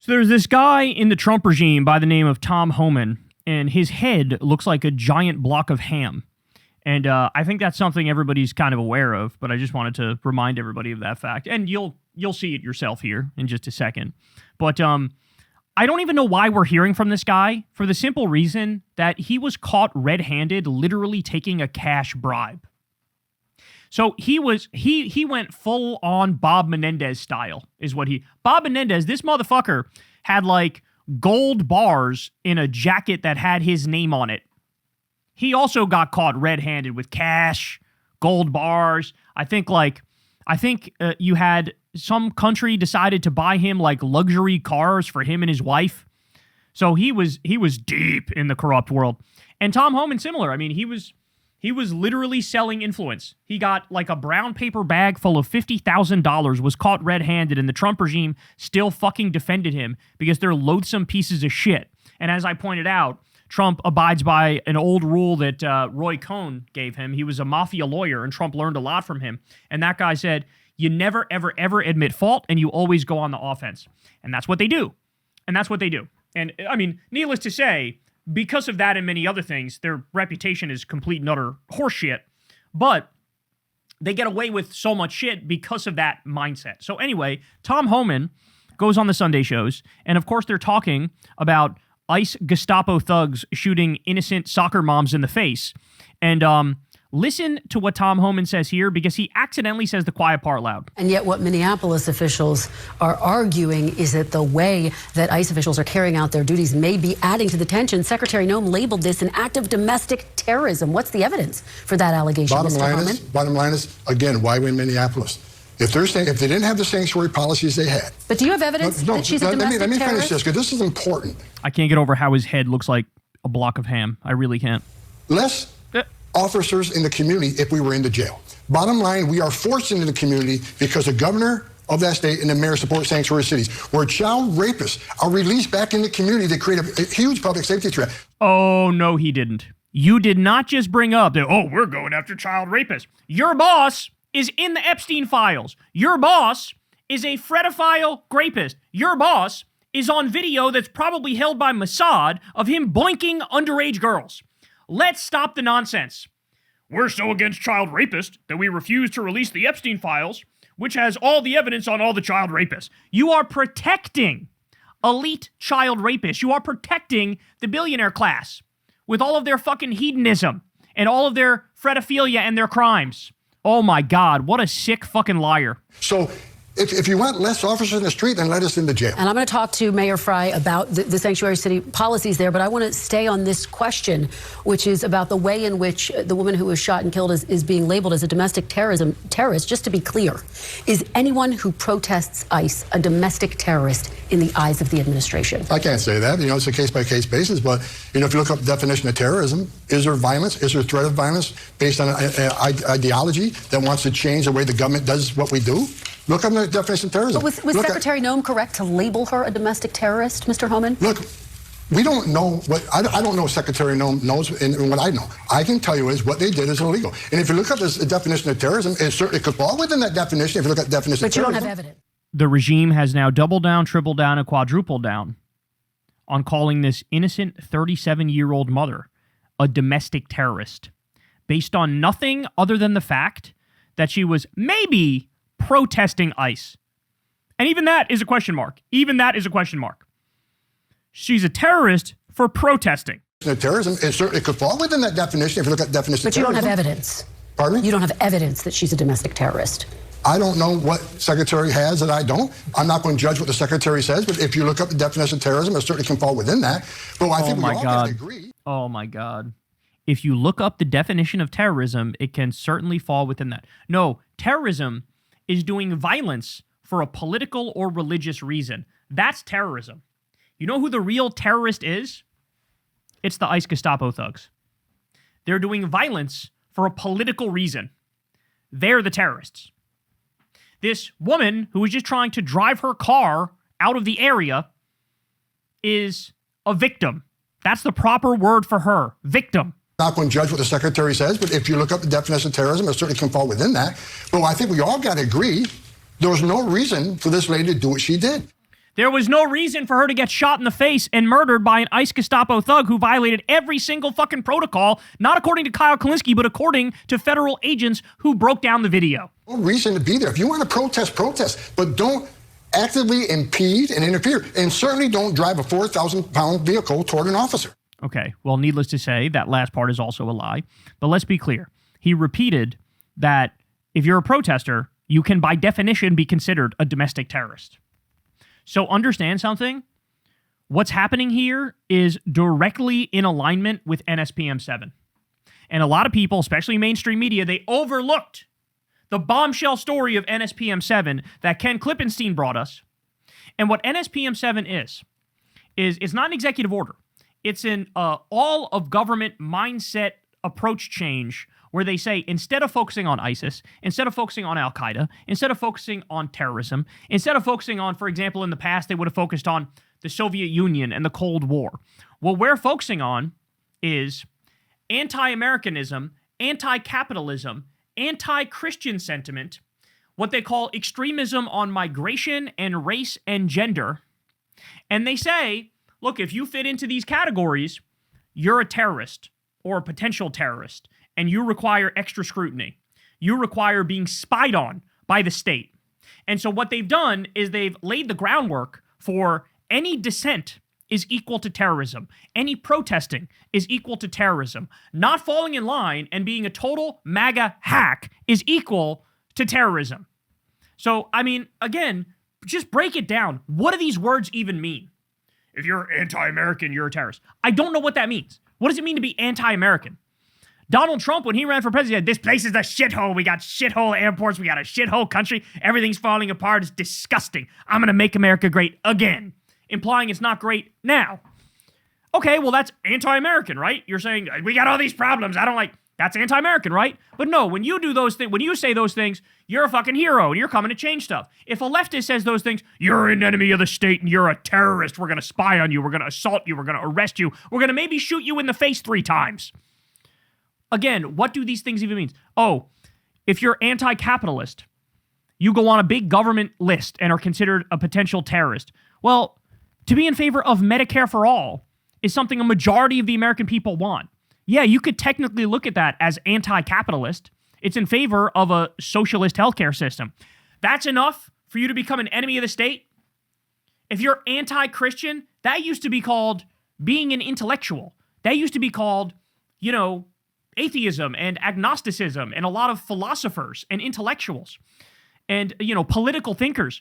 So there's this guy in the Trump regime by the name of Tom Homan, and his head looks like a giant block of ham. And I think that's something everybody's kind of aware of, but I just wanted to remind everybody of that fact. And you'll see it yourself here in just a second. But I don't even know why we're hearing from this guy, for the simple reason that he was caught red-handed literally taking a cash bribe. So he went full on Bob Menendez style, is what Bob Menendez, this motherfucker had like gold bars in a jacket that had his name on it. He also got caught red-handed with cash, gold bars. I think you had some country decided to buy him like luxury cars for him and his wife. So he was deep in the corrupt world. And Tom Homan, similar. I mean, he was literally selling influence. He got like a brown paper bag full of $50,000, was caught red-handed, and the Trump regime still fucking defended him because they're loathsome pieces of shit. And as I pointed out, Trump abides by an old rule that Roy Cohn gave him. He was a mafia lawyer, and Trump learned a lot from him. And that guy said, you never, ever, ever admit fault, and you always go on the offense. And that's what they do. And I mean, needless to say, because of that and many other things, their reputation is complete and utter horseshit. But they get away with so much shit because of that mindset. So anyway, Tom Homan goes on the Sunday shows, and of course they're talking about ICE Gestapo thugs shooting innocent soccer moms in the face. And listen to what Tom Homan says here, because he accidentally says the quiet part loud. And yet what Minneapolis officials are arguing is that the way that ICE officials are carrying out their duties may be adding to the tension. Secretary Noem labeled this an act of domestic terrorism. What's the evidence for that allegation, Mr. Homan? Bottom line is, again, why we in Minneapolis? If they didn't have the sanctuary policies they had. But do you have evidence that she's a domestic terrorist? Let me finish this, because this is important. I can't get over how his head looks like a block of ham. I really can't. Less officers in the community if we were in the jail. Bottom line, we are forced into the community because the governor of that state and the mayor support sanctuary cities, where child rapists are released back in the community to create a huge public safety threat. Oh, no, he didn't. You did not just bring up that, we're going after child rapists. Your boss is in the Epstein files. Your boss is a fredophile rapist. Your boss is on video that's probably held by Mossad of him boinking underage girls. Let's stop the nonsense. We're so against child rapists that we refuse to release the Epstein files, which has all the evidence on all the child rapists. You are protecting elite child rapists. You are protecting the billionaire class with all of their fucking hedonism and all of their fredophilia and their crimes. Oh my God, what a sick fucking liar. So if you want less officers in the street, then let us into jail. And I'm going to talk to Mayor Fry about the sanctuary city policies there, but I want to stay on this question, which is about the way in which the woman who was shot and killed is being labeled as a domestic terrorist. Just to be clear, is anyone who protests ICE a domestic terrorist in the eyes of the administration? I can't say that. It's a case-by-case basis, but, if you look up the definition of terrorism, is there violence? Is there threat of violence based on an ideology that wants to change the way the government does what we do? Look up the definition of terrorism. But was Secretary Noem correct to label her a domestic terrorist, Mr. Homan? Look, we don't know I don't know what Secretary Noem knows and what I know. I can tell you is what they did is illegal. And if you look up the definition of terrorism, it certainly could fall within that definition if you look at the definition of terrorism. But you don't have evidence. The regime has now doubled down, tripled down, and quadrupled down on calling this innocent 37-year-old mother a domestic terrorist based on nothing other than the fact that she was maybe protesting ICE. And even that is a question mark. She's a terrorist for protesting. Terrorism, it could fall within that definition if you look at the definition of terrorism. But you don't have evidence. Pardon me? You don't have evidence that she's a domestic terrorist. I don't know what Secretary has that I don't. I'm not going to judge what the Secretary says, but if you look up the definition of terrorism, it certainly can fall within that. But I think we all have to agree. Oh, my God. If you look up the definition of terrorism, it can certainly fall within that. No, terrorism is doing violence for a political or religious reason. That's terrorism. You know who the real terrorist is? It's the ICE Gestapo thugs. They're doing violence for a political reason. They're the terrorists. This woman who was just trying to drive her car out of the area is a victim. That's the proper word for her, victim. I'm not going to judge what the Secretary says, but if you look up the definition of terrorism, it certainly can fall within that. But I think we all got to agree there was no reason for this lady to do what she did. There was no reason for her to get shot in the face and murdered by an ICE Gestapo thug who violated every single fucking protocol, not according to Kyle Kulinski, but according to federal agents who broke down the video. No reason to be there. If you want to protest, protest, but don't actively impede and interfere, and certainly don't drive a 4,000-pound vehicle toward an officer. Okay, well, needless to say, that last part is also a lie. But let's be clear. He repeated that if you're a protester, you can by definition be considered a domestic terrorist. So understand something. What's happening here is directly in alignment with NSPM 7. And a lot of people, especially mainstream media, they overlooked the bombshell story of NSPM 7 that Ken Klippenstein brought us. And what NSPM 7 is it's not an executive order. It's an all of government mindset approach change where they say, instead of focusing on ISIS, instead of focusing on Al-Qaeda, instead of focusing on terrorism, instead of focusing on, for example, in the past, they would have focused on the Soviet Union and the Cold War. What we're focusing on is anti-Americanism, anti-capitalism, anti-Christian sentiment, what they call extremism on migration and race and gender. And they say, look, if you fit into these categories, you're a terrorist or a potential terrorist, and you require extra scrutiny. You require being spied on by the state. And so what they've done is they've laid the groundwork for any dissent is equal to terrorism. Any protesting is equal to terrorism. Not falling in line and being a total MAGA hack is equal to terrorism. So, I mean, again, just break it down. What do these words even mean? If you're anti-American, you're a terrorist. I don't know what that means. What does it mean to be anti-American? Donald Trump, when he ran for president, this place is a shithole. We got shithole airports. We got a shithole country. Everything's falling apart. It's disgusting. I'm going to make America great again, implying it's not great now. Okay, well, that's anti-American, right? You're saying, we got all these problems. I don't like, that's anti-American, right? But no, when you do those things, when you say those things, you're a fucking hero and you're coming to change stuff. If a leftist says those things, you're an enemy of the state and you're a terrorist. We're going to spy on you. We're going to assault you. We're going to arrest you. We're going to maybe shoot you in the face 3 times. Again, what do these things even mean? Oh, if you're anti-capitalist, you go on a big government list and are considered a potential terrorist. Well, to be in favor of Medicare for all is something a majority of the American people want. Yeah, you could technically look at that as anti-capitalist. It's in favor of a socialist healthcare system. That's enough for you to become an enemy of the state? If you're anti-Christian, that used to be called being an intellectual. That used to be called, atheism and agnosticism, and a lot of philosophers and intellectuals and, political thinkers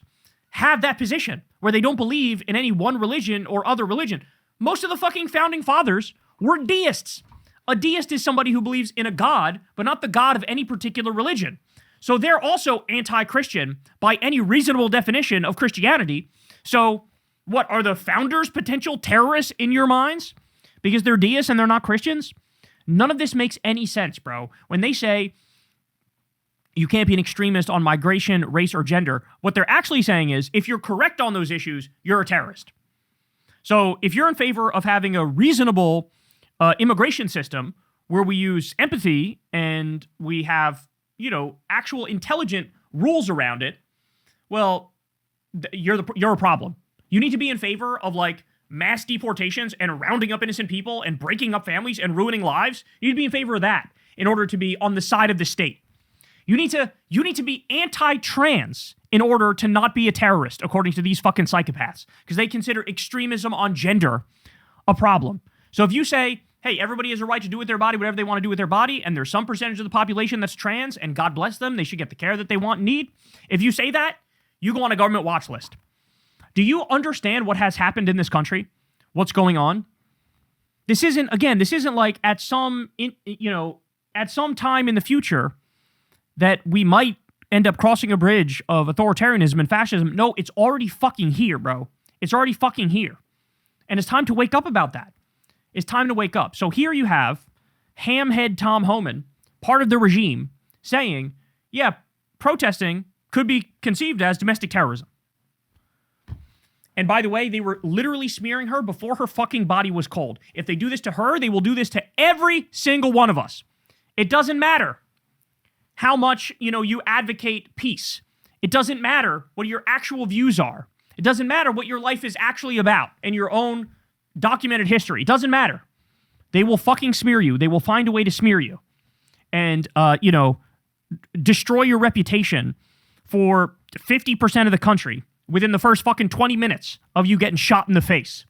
have that position where they don't believe in any one religion or other religion. Most of the fucking founding fathers were deists. A deist is somebody who believes in a god, but not the god of any particular religion. So they're also anti-Christian by any reasonable definition of Christianity. So what, are the founders potential terrorists in your minds because they're deists and they're not Christians? None of this makes any sense, bro. When they say you can't be an extremist on migration, race, or gender, what they're actually saying is if you're correct on those issues, you're a terrorist. So if you're in favor of having a reasonable immigration system where we use empathy and we have, actual intelligent rules around it, well, you're a problem. You need to be in favor of mass deportations and rounding up innocent people and breaking up families and ruining lives. You need to be in favor of that in order to be on the side of the state. You need to be anti-trans in order to not be a terrorist, according to these fucking psychopaths, because they consider extremism on gender a problem. So if you say, hey, everybody has a right to do with their body whatever they want to do with their body, and there's some percentage of the population that's trans, and God bless them, they should get the care that they want and need. If you say that, you go on a government watch list. Do you understand what has happened in this country? What's going on? This isn't like at some time in the future that we might end up crossing a bridge of authoritarianism and fascism. No, it's already fucking here, bro. It's already fucking here. And it's time to wake up about that. It's time to wake up. So here you have hamhead Tom Homan, part of the regime, saying, yeah, protesting could be conceived as domestic terrorism. And by the way, they were literally smearing her before her fucking body was cold. If they do this to her, they will do this to every single one of us. It doesn't matter how much, you advocate peace. It doesn't matter what your actual views are. It doesn't matter what your life is actually about and your own documented history. It doesn't matter. They will fucking smear you. They will find a way to smear you and, destroy your reputation for 50% of the country within the first fucking 20 minutes of you getting shot in the face.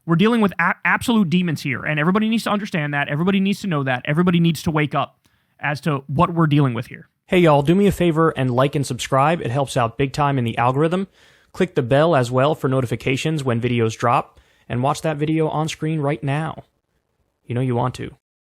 We're dealing with absolute demons here, and everybody needs to understand that. Everybody needs to know that. Everybody needs to wake up as to what we're dealing with here. Hey, y'all, do me a favor and like and subscribe. It helps out big time in the algorithm. Click the bell as well for notifications when videos drop, and watch that video on screen right now. You know you want to.